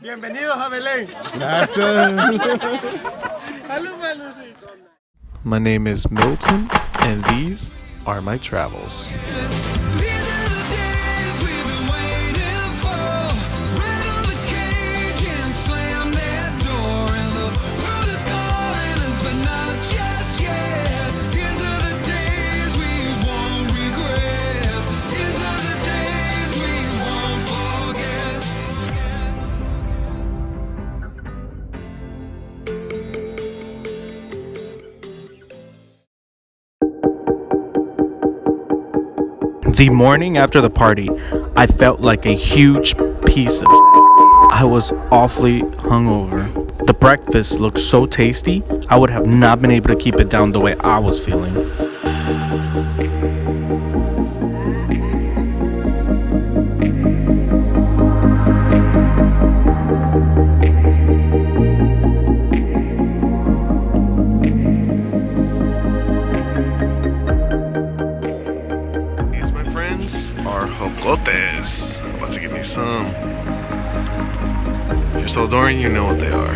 Bienvenidos a Belén. My name is Milton, and these are my travels. The morning after the party, I felt like a huge piece of I was awfully hungover. The breakfast looked so tasty, I would have not been able to keep it down the way I was feeling. Are jocotes. I'm about to give me some. If you're Salvadoran, you know what they are.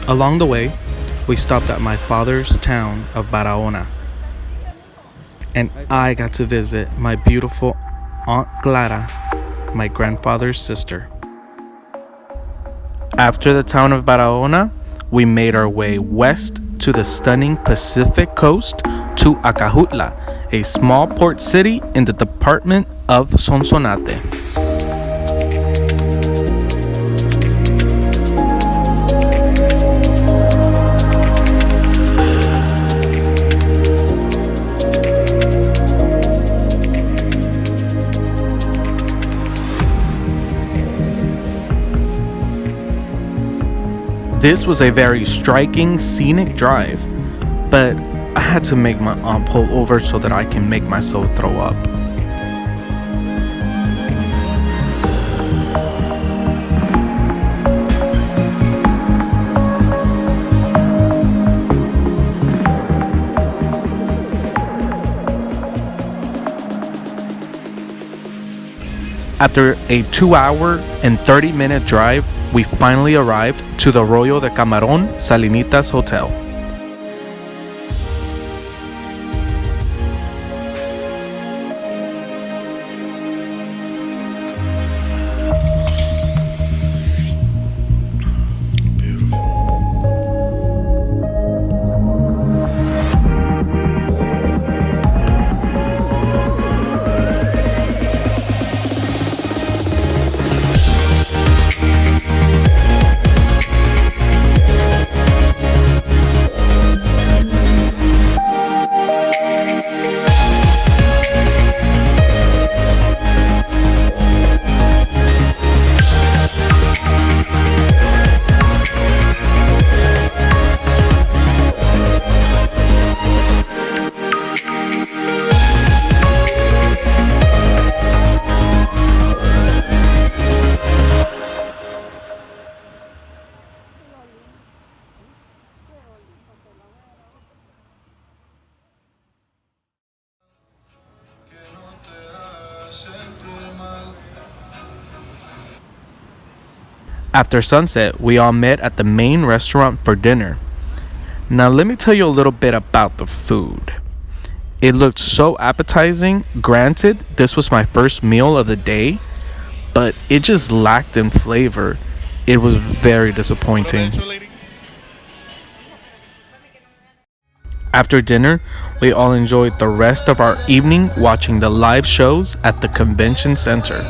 Along the way, we stopped at my father's town of Barahona, and I got to visit my beautiful Aunt Clara, my grandfather's sister. After the town of Barahona, we made our way west to the stunning Pacific coast to Acajutla, a small port city in the department of Sonsonate. This was a very striking, scenic drive, but I had to make my aunt pull over so that I can make myself throw up. After a 2-hour and 30-minute drive, we finally arrived to the Royal Decameron Salinitas Hotel. After sunset, we all met at the main restaurant for dinner. Now let me tell you a little bit about the food. It looked so appetizing. Granted, this was my first meal of the day, but it just lacked in flavor. It was very disappointing. After dinner, we all enjoyed the rest of our evening watching the live shows at the convention center.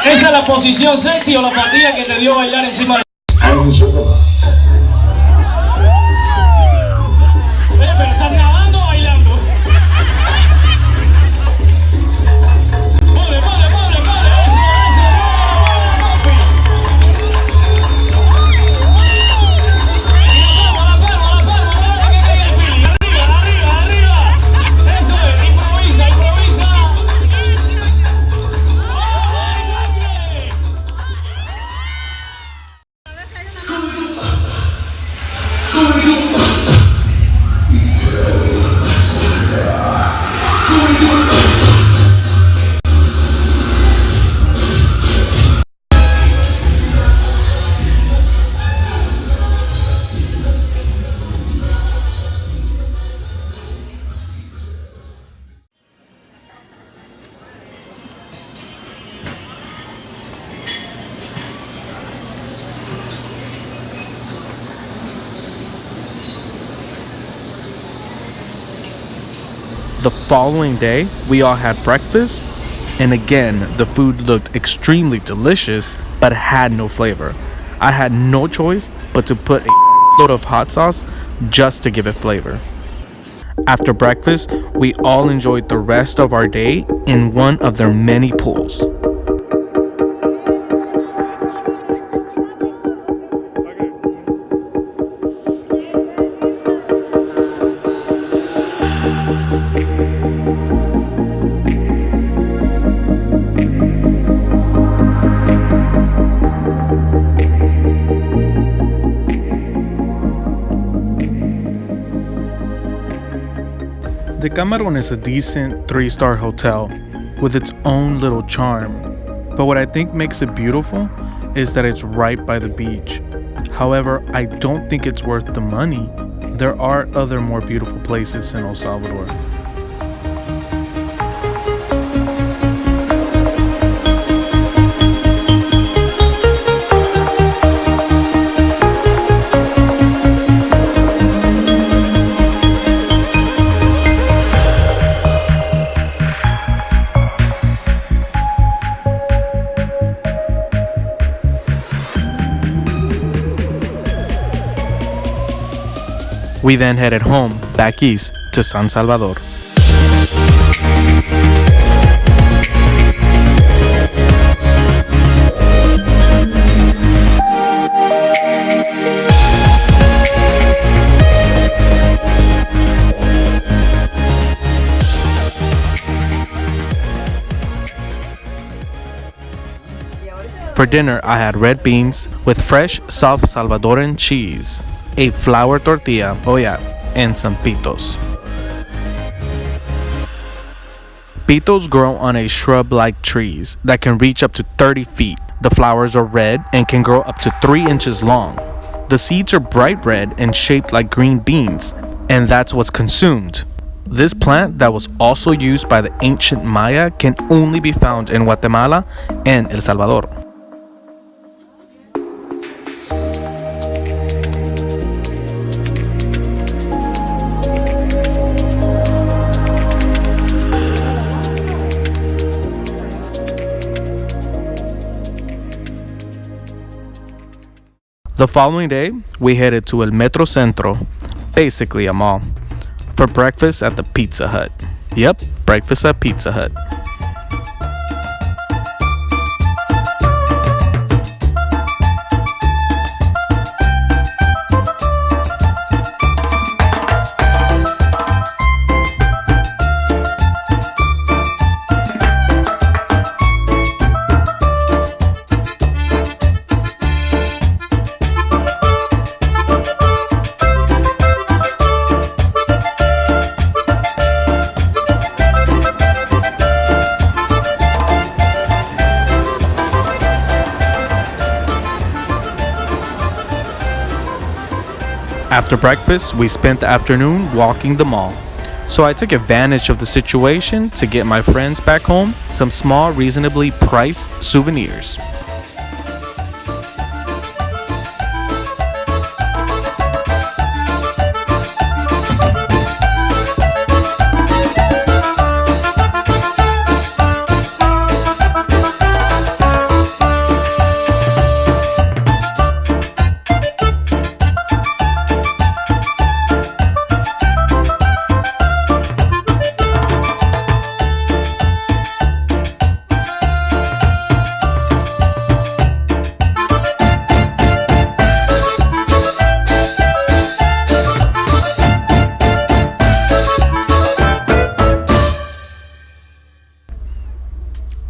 ¿Esa es la posición sexy o la pandilla que te dio bailar encima de... pero estás nadando o bailando. Mole, mole, mole, mole, eso, papi. La palma, dale que caiga el feeling. Arriba, arriba, arriba. Eso es, improvisa, improvisa. The following day, we all had breakfast, and again, the food looked extremely delicious, but had no flavor. I had no choice but to put a load of hot sauce just to give it flavor. After breakfast, we all enjoyed the rest of our day in one of their many pools. Decameron is a decent 3-star hotel with its own little charm, but what I think makes it beautiful is that it's right by the beach. However, I don't think it's worth the money. There are other more beautiful places in El Salvador. We then headed home, back east to San Salvador. For dinner, I had red beans with fresh South Salvadoran cheese, a flour tortilla, oh yeah, and some pitos. Pitos grow on a shrub-like trees that can reach up to 30 feet. The flowers are red and can grow up to 3 inches long. The seeds are bright red and shaped like green beans, and that's what's consumed. This plant that was also used by the ancient Maya can only be found in Guatemala and El Salvador. The following day, we headed to El Metro Centro, basically a mall, for breakfast at the Pizza Hut. Yep, breakfast at Pizza Hut. After breakfast, we spent the afternoon walking the mall. So I took advantage of the situation to get my friends back home some small, reasonably priced souvenirs.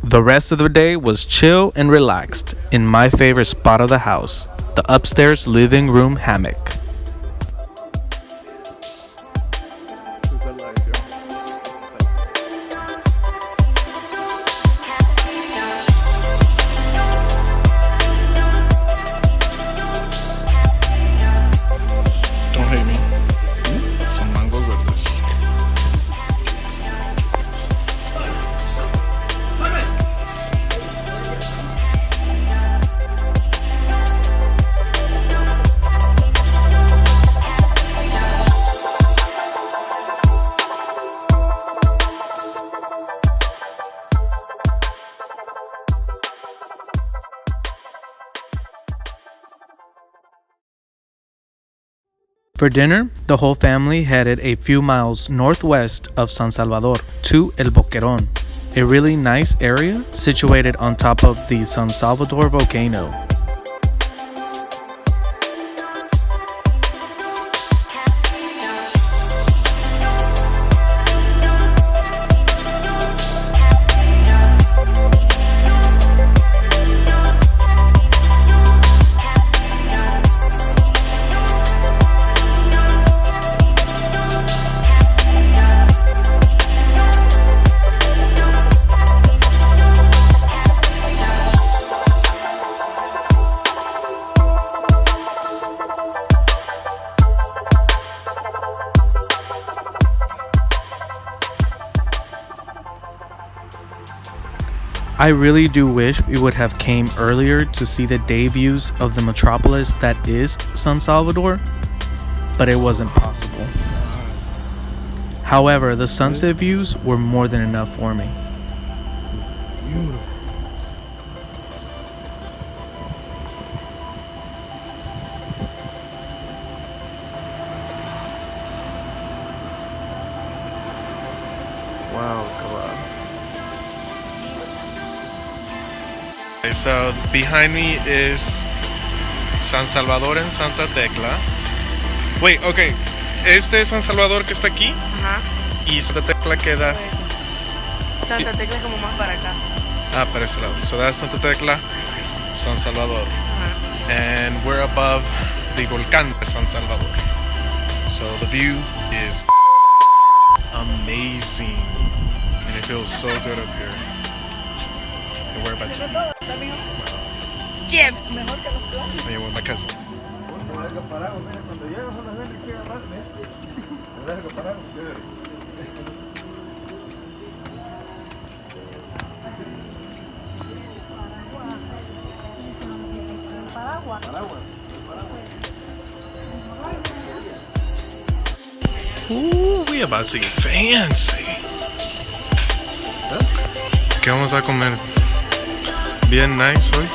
The rest of the day was chill and relaxed in my favorite spot of the house, the upstairs living room hammock. Don't hate me. Some mango with this. For dinner, the whole family headed a few miles northwest of San Salvador to El Boqueron, a really nice area situated on top of the San Salvador Volcano. I really do wish we would have came earlier to see the day views of the metropolis that is San Salvador, but it wasn't possible. However, the sunset views were more than enough for me. Beautiful. Wow, come on. Okay, so behind me is San Salvador en Santa Tecla. Wait, okay. Este es San Salvador que está aquí. Ajá. Y Santa Tecla queda. Santa Tecla es como más para acá. Ah, para ese lado. So that's Santa Tecla, San Salvador. Ajá. And we're above the Volcán de San Salvador. So the view is amazing. And it feels so good up here. And we're about to Jeff. eat with my cousin. Ooh, we about to get fancy. ¿Qué vamos a comer? Bien nice hoy.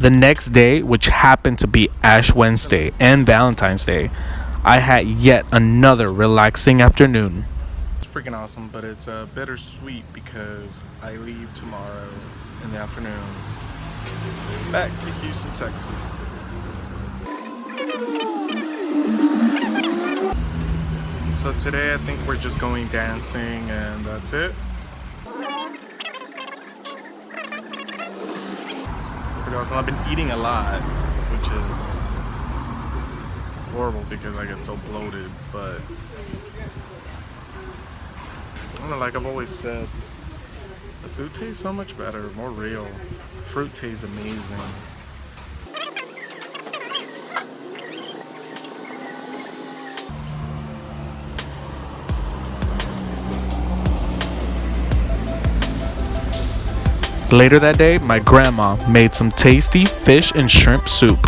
The next day, which happened to be Ash Wednesday and Valentine's Day, I had yet another relaxing afternoon. It's freaking awesome, but it's bittersweet because I leave tomorrow in the afternoon back to Houston, Texas. So today I think we're just going dancing and that's it. So pretty awesome. I've been eating a lot, which is horrible because I get so bloated, but I don't know, like I've always said, the food tastes so much better, more real. The fruit tastes amazing. Later that day, my grandma made some tasty fish and shrimp soup.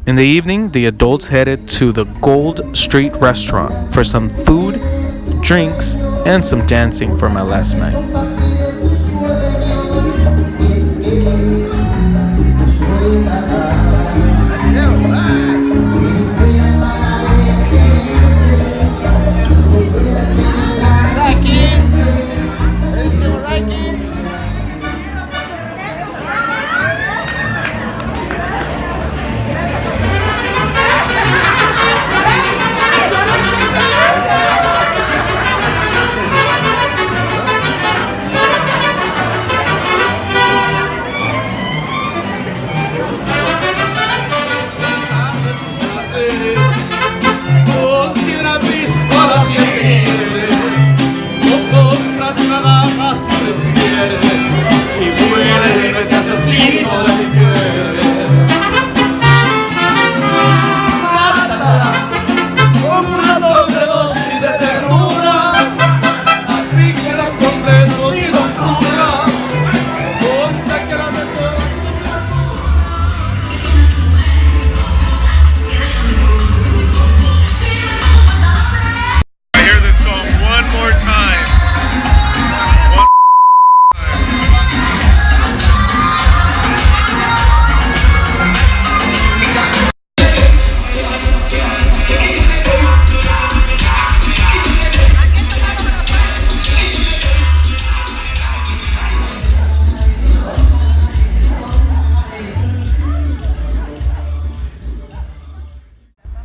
In the evening, the adults headed to the Gold Street restaurant for some food, drinks, and some dancing for my last night.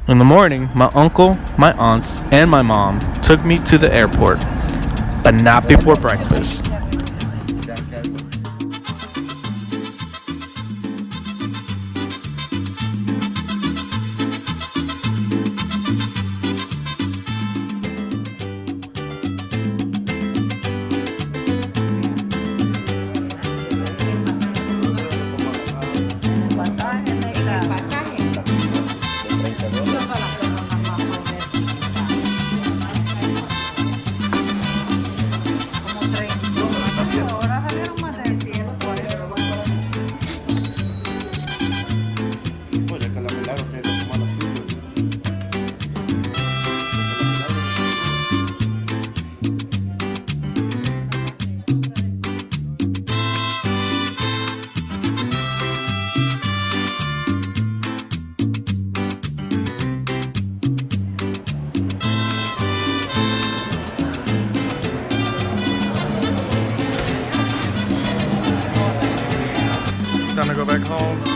In the morning, my uncle, my aunts, and my mom took me to the airport, but not before breakfast. Time to go back home.